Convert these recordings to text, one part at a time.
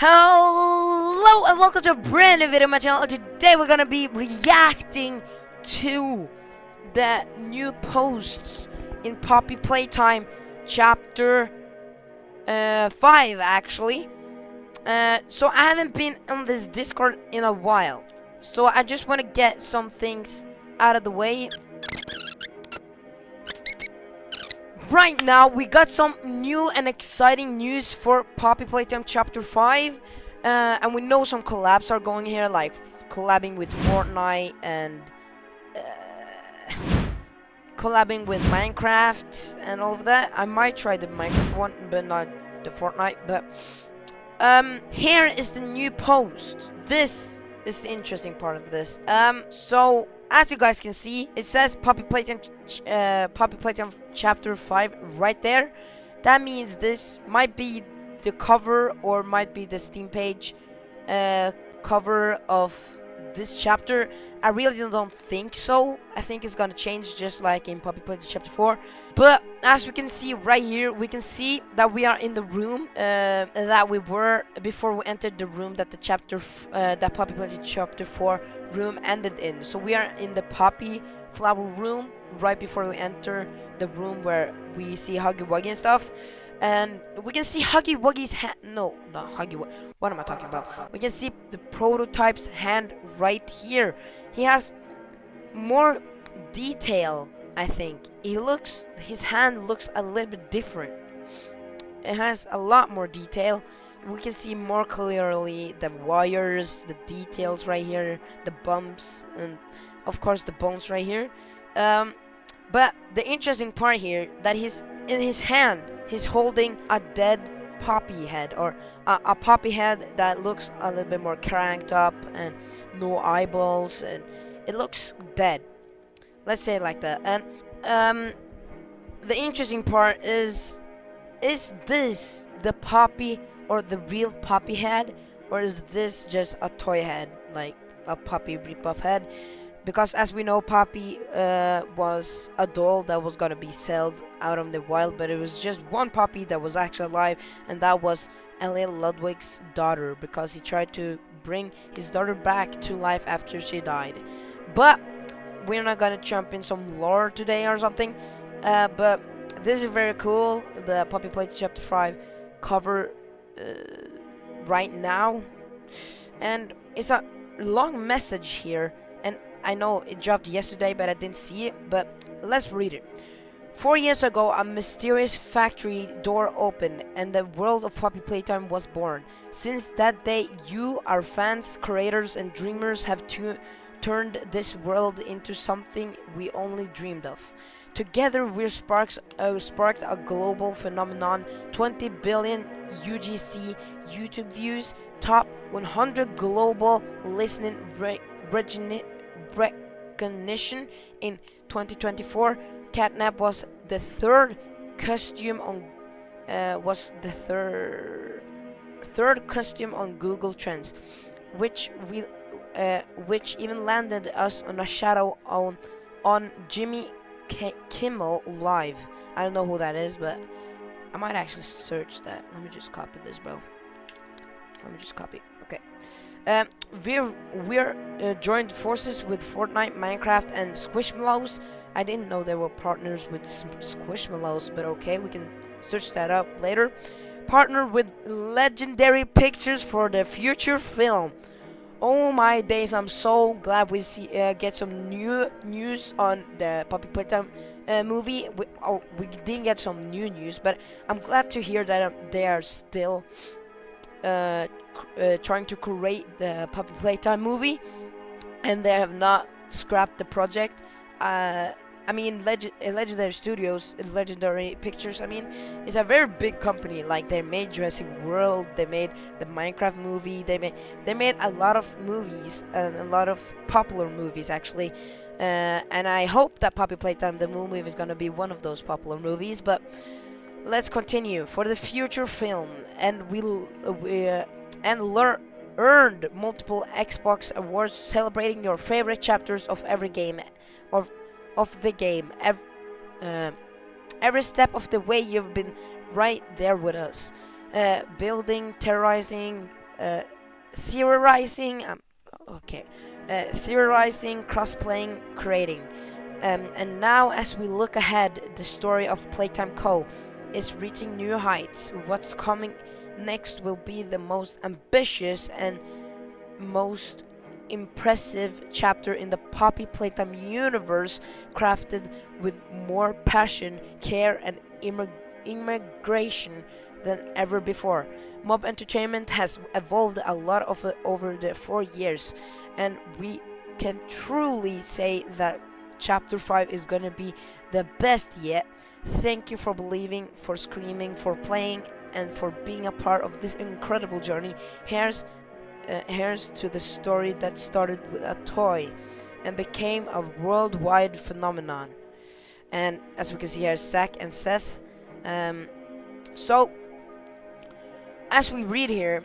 Hello and welcome to a brand new video on my channel. Today we're gonna be reacting to the new posts in Poppy Playtime chapter 5 actually. So I haven't been on this Discord in a while, so I just want to get some things out of the way. Right now, we got some new and exciting news for Poppy Playtime Chapter 5. And we know some collabs are going here, like collabing with Fortnite and collabing with Minecraft and all of that. I might try the Minecraft one, but not the Fortnite. But here is the new post. This is the interesting part of this. So as you guys can see, it says Poppy Playtime Chapter 5 right there. That means this might be the cover or might be the Steam page cover of this chapter. I really don't think so. I think it's gonna change just like in Poppy Playtime Chapter 4. But as we can see right here, we can see that we are in the room that we were before we entered the room that that Poppy Playtime Chapter 4 room ended in. So we are in the Poppy Flower room right before we enter the room where we see Huggy Wuggy and stuff. And we can see Huggy Wuggy's hand. No, not Huggy Wuggy. What am I talking about? We can see the prototype's hand right here. He has more detail, I think. His hand looks a little bit different. It has a lot more detail. We can see more clearly the wires, the details right here, the bumps, and of course the bones right here. But the interesting part here that in his hand he's holding a dead poppy head, or a poppy head that looks a little bit more cranked up and no eyeballs, and it looks dead. Let's say it like that. And the interesting part is this the poppy or the real poppy head, or is this just a toy head, like a Poppy ripoff head? Because as we know, Poppy was a doll that was gonna be sold out in the wild, but it was just one Poppy that was actually alive, and that was Elliot Ludwig's daughter, because he tried to bring his daughter back to life after she died. But we're not gonna jump in some lore today or something. But this is very cool. The Poppy Playtime Chapter 5 cover right now, and it's a long message here, and I know it dropped yesterday but I didn't see it, but let's read it. 4 years ago, a mysterious factory door opened and the world of Poppy Playtime was born. Since that day, you, our fans, creators and dreamers, have turned this world into something we only dreamed of. Together we've sparked a global phenomenon, 20 billion UGC YouTube views, top 100 global listening recognition in 2024. Catnap was the third costume on Google Trends, which even landed us on a shadow on Jimmy Kimmel Live. I don't know who that is, but I might actually search that. Let me just copy this, bro. Let me just copy. Okay. We're joined forces with Fortnite, Minecraft, and Squishmallows. I didn't know they were partners with Squishmallows, but okay, we can search that up later. Partner with Legendary Pictures for the future film. Oh my days, I'm so glad we get some new news on the Poppy Playtime movie. We didn't get some new news, but I'm glad to hear that they are still trying to create the Poppy Playtime movie, and they have not scrapped the project. I mean, Legendary Studios, Legendary Pictures, I mean, it's a very big company. Like, they made Jurassic World, they made the Minecraft movie, they made a lot of movies, and a lot of popular movies actually. And I hope that Poppy Playtime, the movie, is gonna be one of those popular movies. But let's continue for the future film, and earned multiple Xbox awards celebrating your favorite chapters of every game, of the game. Every step of the way you've been right there with us, building, terrorizing, theorizing. Theorizing, cross-playing, creating. And now, as we look ahead, the story of Playtime Co. is reaching new heights. What's coming next will be the most ambitious and most impressive chapter in the Poppy Playtime universe, crafted with more passion, care, and immigration than ever before. Mob Entertainment has evolved a lot over the 4 years, and we can truly say that Chapter 5 is gonna be the best yet. Thank you for believing, for screaming, for playing, and for being a part of this incredible journey. Here's to the story that started with a toy and became a worldwide phenomenon. And as we can see here, Zach and Seth. So, as we read here,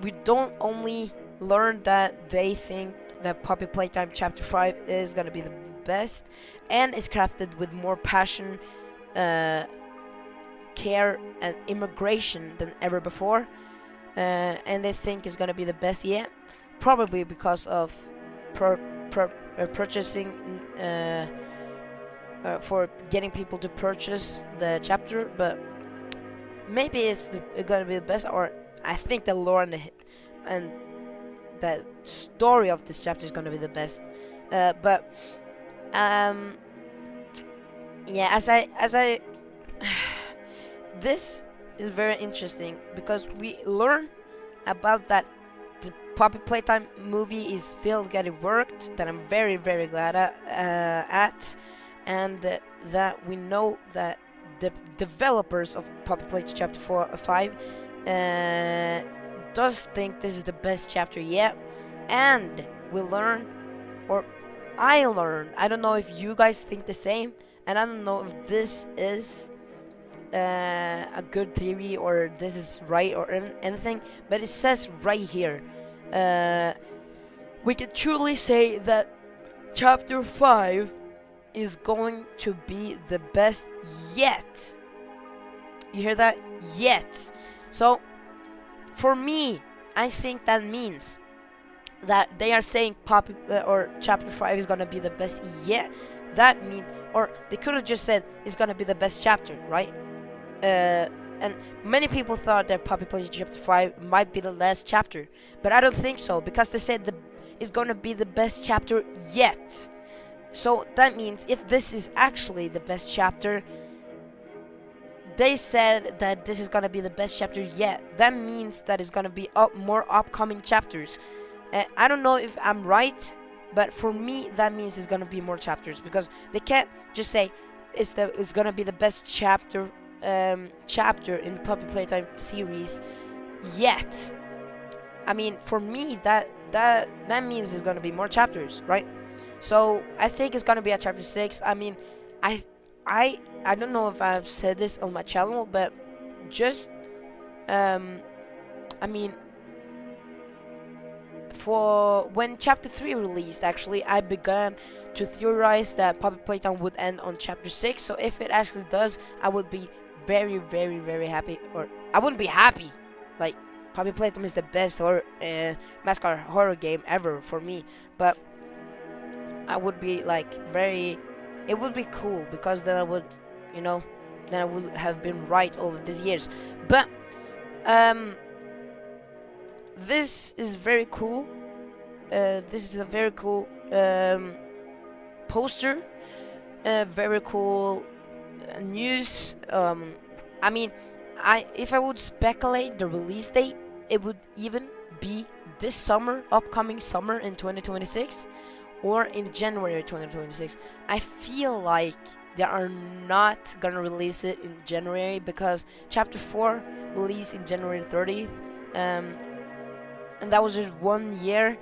we don't only learn that they think that Poppy Playtime Chapter 5 is gonna be the best and is crafted with more passion, care, and immigration than ever before. And they think is gonna be the best yet, probably because of purchasing, for getting people to purchase the chapter. But maybe it's gonna be the best, or I think the lore and the story of this chapter is gonna be the best. But yeah, as I this is very interesting because we learn about that the Poppy Playtime movie is still getting worked. That I'm very very glad at, and that we know that the developers of Poppy Playtime Chapter 5 does think this is the best chapter yet, and we learn, or I learned. I don't know if you guys think the same, and I don't know if this is a good theory or this is right or anything, but it says right here, we can truly say that chapter 5 is going to be the best yet. You hear that? Yet. So for me, I think that means that they are saying Poppy or chapter 5 is gonna be the best yet. That means, or they could have just said it's gonna be the best chapter, right? And many people thought that Poppy Playtime Chapter 5 might be the last chapter, but I don't think so, because they said it's gonna be the best chapter yet. So that means if this is actually the best chapter, they said that this is gonna be the best chapter yet. That means that it's gonna be more upcoming chapters. I don't know if I'm right, but for me that means it's gonna be more chapters, because they can't just say it's gonna be the best chapter in Puppy Playtime series yet. I mean, for me that means it's gonna be more chapters, right? So I think it's gonna be at chapter 6. I mean, I don't know if I've said this on my channel, but just I mean, for when chapter 3 released, actually I began to theorize that Puppy Playtime would end on chapter 6. So if it actually does, I would be very very very happy. Or I wouldn't be happy, like Puppy Playtime is the best mascot horror game ever for me, but I would be like it would be cool, because then I would, then I would have been right all of these years. But this is very cool. This is a very cool poster, very cool news. I mean, if I would speculate the release date, it would even be this summer, upcoming summer in 2026, or in January 2026. I feel like they are not gonna release it in January, because chapter 4 released in January 30th, and that was just 1 year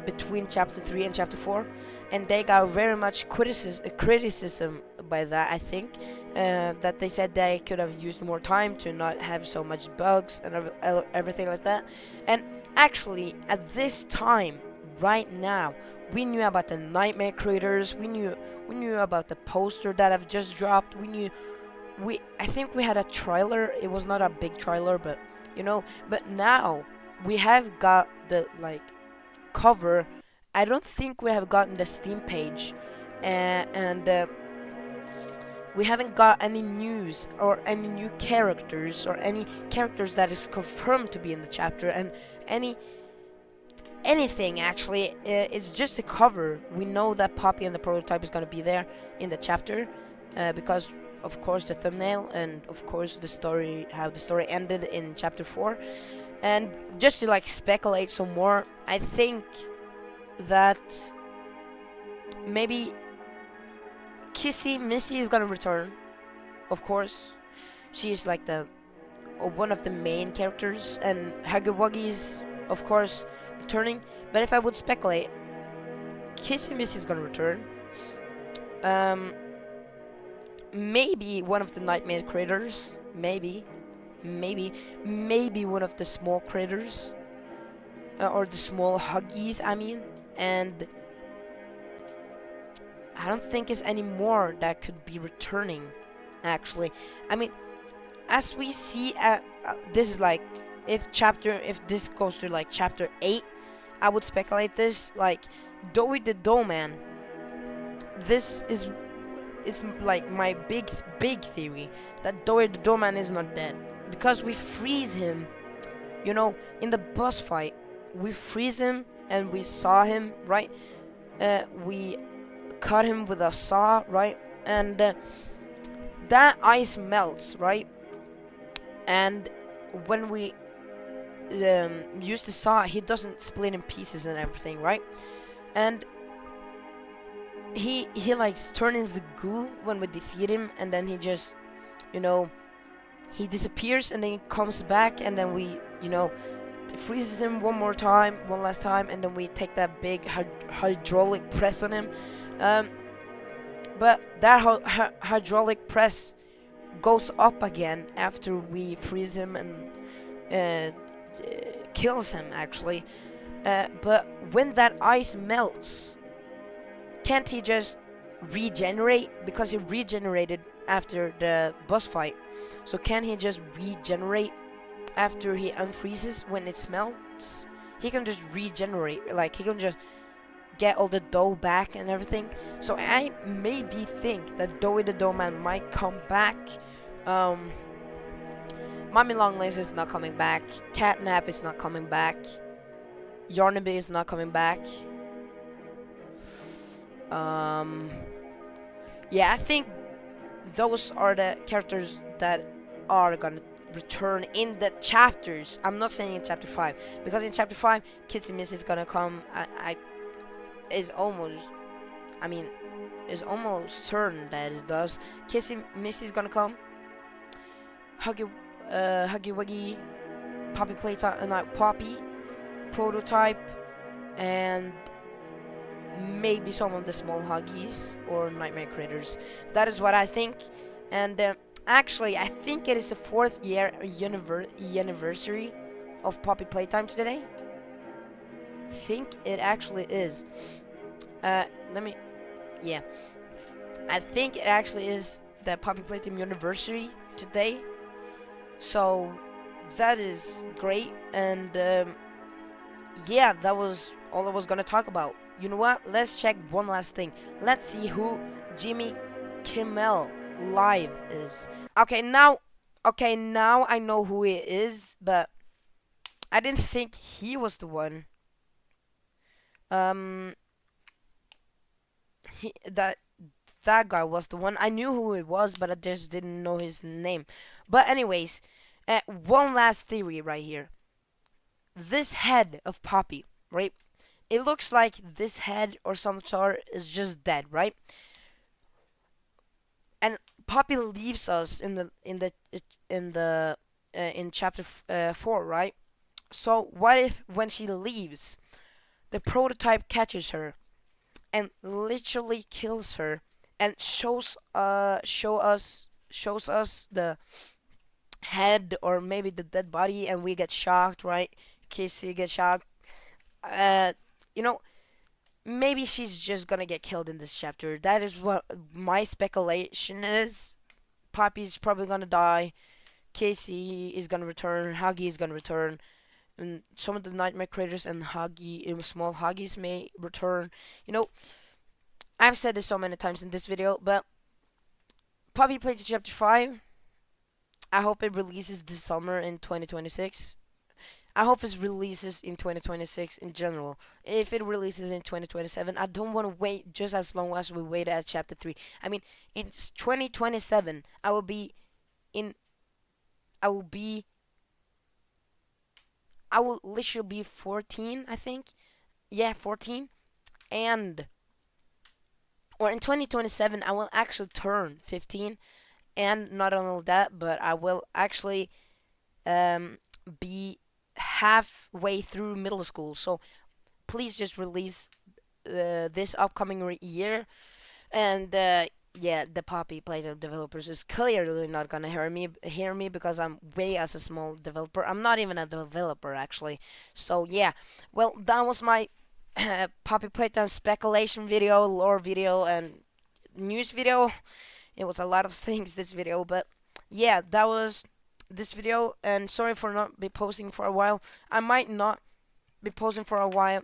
between chapter 3 and chapter 4, and they got very much criticism by that. I think that they said they could have used more time to not have so much bugs and everything like that. And actually, at this time, right now, we knew about the nightmare creators. We knew about the poster that have just dropped. I think we had a trailer. It was not a big trailer, but you know. But now we have got the like cover. I don't think we have gotten the Steam page, and we haven't got any news or any new characters or any characters that is confirmed to be in the chapter, and any anything actually. It's just a cover. We know that Poppy and the prototype is gonna be there in the chapter, because of course the thumbnail and of course the story, how the story ended in chapter 4. And just to like speculate some more, I think that maybe Kissy Missy is gonna return. Of course, she is like the one of the main characters, and Huggy Wuggy is of course returning. But if I would speculate, Kissy Missy is gonna return. Um, Maybe one of the nightmare critters. Maybe one of the small critters, or the small huggies. I mean, and I don't think it's any more that could be returning. Actually, I mean, as we see, this is like if this goes to like chapter 8, I would speculate this like Doey the Dough Man. This is it's like my big theory that Doey the Dough Man is not dead, because we freeze him, you know, in the boss fight. We freeze him and we saw him, right? We cut him with a saw, right? And that ice melts, right? And when we use the saw, he doesn't split in pieces and everything, right? And he like turns the goo when we defeat him, and then he just, you know, he disappears, and then he comes back, and then we, you know, freezes him one last time, and then we take that big hydraulic press on him. But that hydraulic press goes up again after we freeze him and kills him, actually. But when that ice melts, can't he just regenerate? Because he regenerated after the boss fight. So can he just regenerate after he unfreezes when it melts? He can just regenerate. Like, he can just get all the dough back and everything. So I maybe think that Doey the Dough Man might come back. Mommy Longlegs is not coming back. Catnap is not coming back. Yarnaby is not coming back. Yeah, I think those are the characters that are gonna return in the chapters. I'm not saying in chapter 5, because in chapter 5, Kitsy Missy is gonna come. Is almost, I mean, is almost certain that it does. Kissy Missy is gonna come. Huggy Wuggy, Poppy Playtime, not Poppy, Prototype, and maybe some of the small huggies or nightmare critters. That is what I think. And actually, I think it is the 4th year anniversary of Poppy Playtime today. Think it actually is. Yeah, I think it actually is the Poppy Playtime anniversary today. So that is great. And yeah, that was all I was gonna talk about. You know what? Let's check one last thing. Let's see who Jimmy Kimmel Live is. Okay, now I know who he is, but I didn't think he was the one. That guy was the one. I knew who he was, but I just didn't know his name. But anyways, one last theory right here. This head of Poppy, right? It looks like this head or some sort is just dead, right? And Poppy leaves us in chapter 4, right? So what if when she leaves, the prototype catches her and literally kills her and shows us the head or maybe the dead body, and we get shocked, right? Kissy gets shocked. Uh, you know, maybe she's just gonna get killed in this chapter. That is what my speculation is. Poppy's probably gonna die. Casey is gonna return, Huggy is gonna return, and some of the nightmare creators and Huggy, small Huggies may return. You know, I've said this so many times in this video, but Puppy Playtime Chapter 5, I hope it releases this summer in 2026. I hope it releases in 2026 in general. If it releases in 2027, I don't want to wait just as long as we wait at Chapter 3. I mean, in 2027, in, I will be, I will literally be 14, I think. Yeah, 14. And, or in 2027, I will actually turn 15. And not only that, but I will actually um, be halfway through middle school. So please just release this upcoming year. And yeah, the Poppy Playtime developers is clearly not gonna hear me because I'm way as a small developer. I'm not even a developer actually. So yeah, well that was my Poppy Playtime speculation video, lore video, and news video. It was a lot of things this video, but yeah, that was this video. And sorry for not be posting for a while. I might not be posting for a while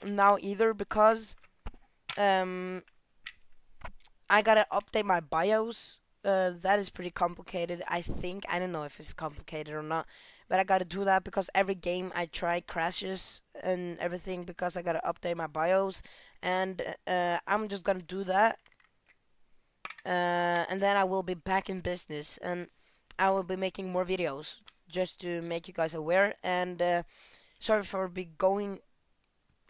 now either because um I gotta update my BIOS. That is pretty complicated. I think I don't know if it's complicated or not, but I gotta do that because every game I try crashes and everything because I gotta update my BIOS, and I'm just gonna do that, and then I will be back in business and I will be making more videos just to make you guys aware. And sorry for be going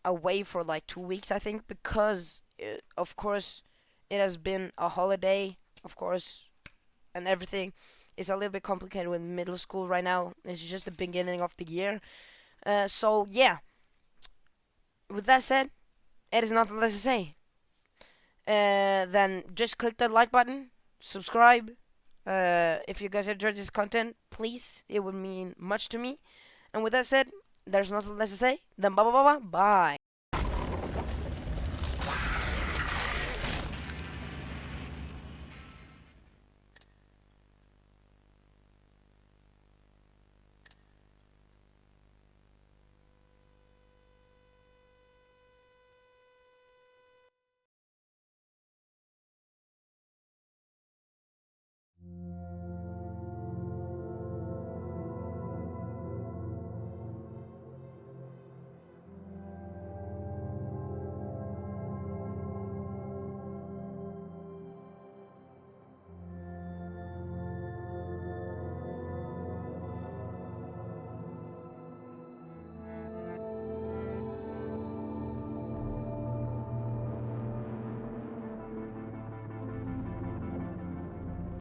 away for like 2 weeks, I think, because of course it has been a holiday, of course, and everything is a little bit complicated with middle school right now. It's just the beginning of the year. So yeah, with that said, it is nothing less to say. Then just click that like button, subscribe. If you guys enjoyed this content, please, it would mean much to me. And with that said, there's nothing less to say than bye bye bye bye.